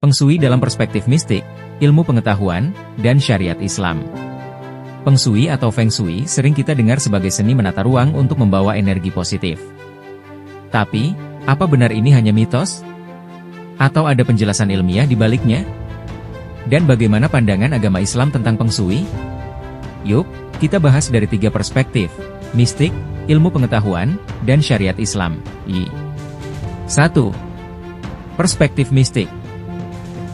Feng Shui dalam perspektif mistik, ilmu pengetahuan, dan syariat Islam. Feng Shui atau Feng Shui sering kita dengar sebagai seni menata ruang untuk membawa energi positif. Tapi, apa benar ini hanya mitos? Atau ada penjelasan ilmiah di baliknya? Dan bagaimana pandangan agama Islam tentang Feng Shui? Yuk, kita bahas dari 3 perspektif: mistik, ilmu pengetahuan, dan syariat Islam. 1. Perspektif mistik.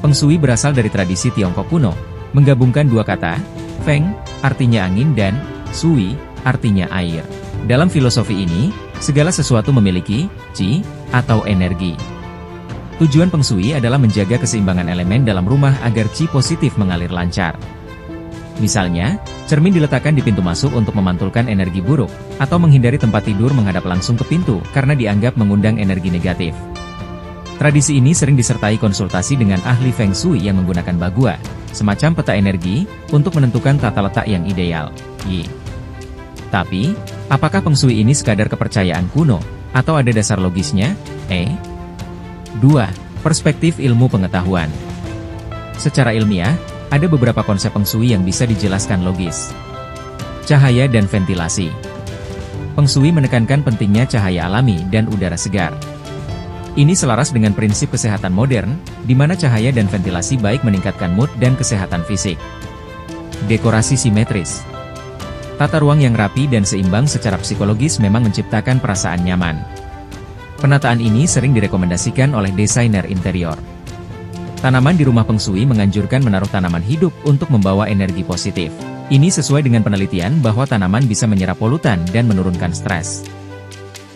Feng Shui berasal dari tradisi Tiongkok kuno, menggabungkan 2 kata, Feng, artinya angin, dan Shui, artinya air. Dalam filosofi ini, segala sesuatu memiliki qi atau energi. Tujuan Feng Shui adalah menjaga keseimbangan elemen dalam rumah agar qi positif mengalir lancar. Misalnya, cermin diletakkan di pintu masuk untuk memantulkan energi buruk, atau menghindari tempat tidur menghadap langsung ke pintu karena dianggap mengundang energi negatif. Tradisi ini sering disertai konsultasi dengan ahli Feng Shui yang menggunakan bagua, semacam peta energi, untuk menentukan tata letak yang ideal. Tapi, apakah Feng Shui ini sekadar kepercayaan kuno, atau ada dasar logisnya? 2. Perspektif ilmu pengetahuan. Secara ilmiah, ada beberapa konsep Feng Shui yang bisa dijelaskan logis. Cahaya dan ventilasi. Feng Shui menekankan pentingnya cahaya alami dan udara segar. Ini selaras dengan prinsip kesehatan modern, di mana cahaya dan ventilasi baik meningkatkan mood dan kesehatan fisik. Dekorasi simetris. Tata ruang yang rapi dan seimbang secara psikologis memang menciptakan perasaan nyaman. Penataan ini sering direkomendasikan oleh desainer interior. Tanaman di rumah Feng Shui menganjurkan menaruh tanaman hidup untuk membawa energi positif. Ini sesuai dengan penelitian bahwa tanaman bisa menyerap polutan dan menurunkan stres.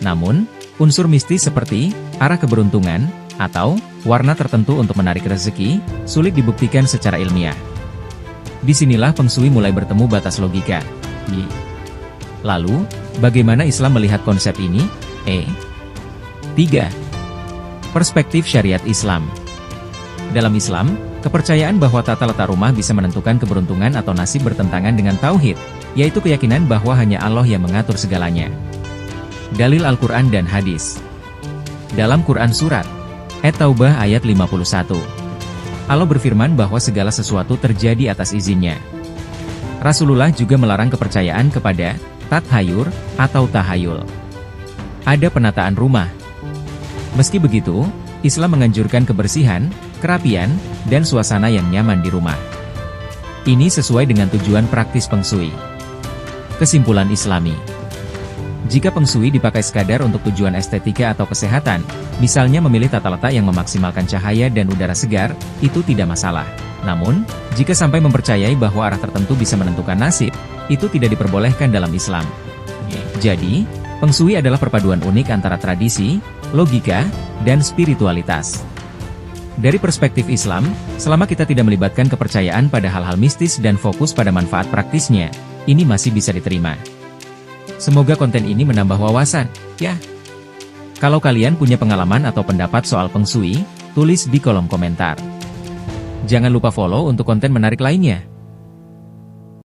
Namun, unsur mistis seperti arah keberuntungan atau warna tertentu untuk menarik rezeki sulit dibuktikan secara ilmiah. Disinilah Feng Shui mulai bertemu batas logika. Lalu, bagaimana Islam melihat konsep ini? 3. Perspektif syariat Islam. Dalam Islam, kepercayaan bahwa tata letak rumah bisa menentukan keberuntungan atau nasib bertentangan dengan tauhid, yaitu keyakinan bahwa hanya Allah yang mengatur segalanya. Dalil Al-Quran dan Hadis. Dalam Quran Surat At-Taubah ayat 51, Allah berfirman bahwa segala sesuatu terjadi atas izinnya. Rasulullah juga melarang kepercayaan kepada tathayur atau tahayul. Ada penataan rumah. Meski begitu, Islam menganjurkan kebersihan, kerapian, dan suasana yang nyaman di rumah. Ini sesuai dengan tujuan praktis Feng Shui. Kesimpulan Islami. Jika Feng Shui dipakai sekadar untuk tujuan estetika atau kesehatan, misalnya memilih tata letak yang memaksimalkan cahaya dan udara segar, itu tidak masalah. Namun, jika sampai mempercayai bahwa arah tertentu bisa menentukan nasib, itu tidak diperbolehkan dalam Islam. Jadi, Feng Shui adalah perpaduan unik antara tradisi, logika, dan spiritualitas. Dari perspektif Islam, selama kita tidak melibatkan kepercayaan pada hal-hal mistis dan fokus pada manfaat praktisnya, ini masih bisa diterima. Semoga konten ini menambah wawasan, ya. Kalau kalian punya pengalaman atau pendapat soal Feng Shui, tulis di kolom komentar. Jangan lupa follow untuk konten menarik lainnya.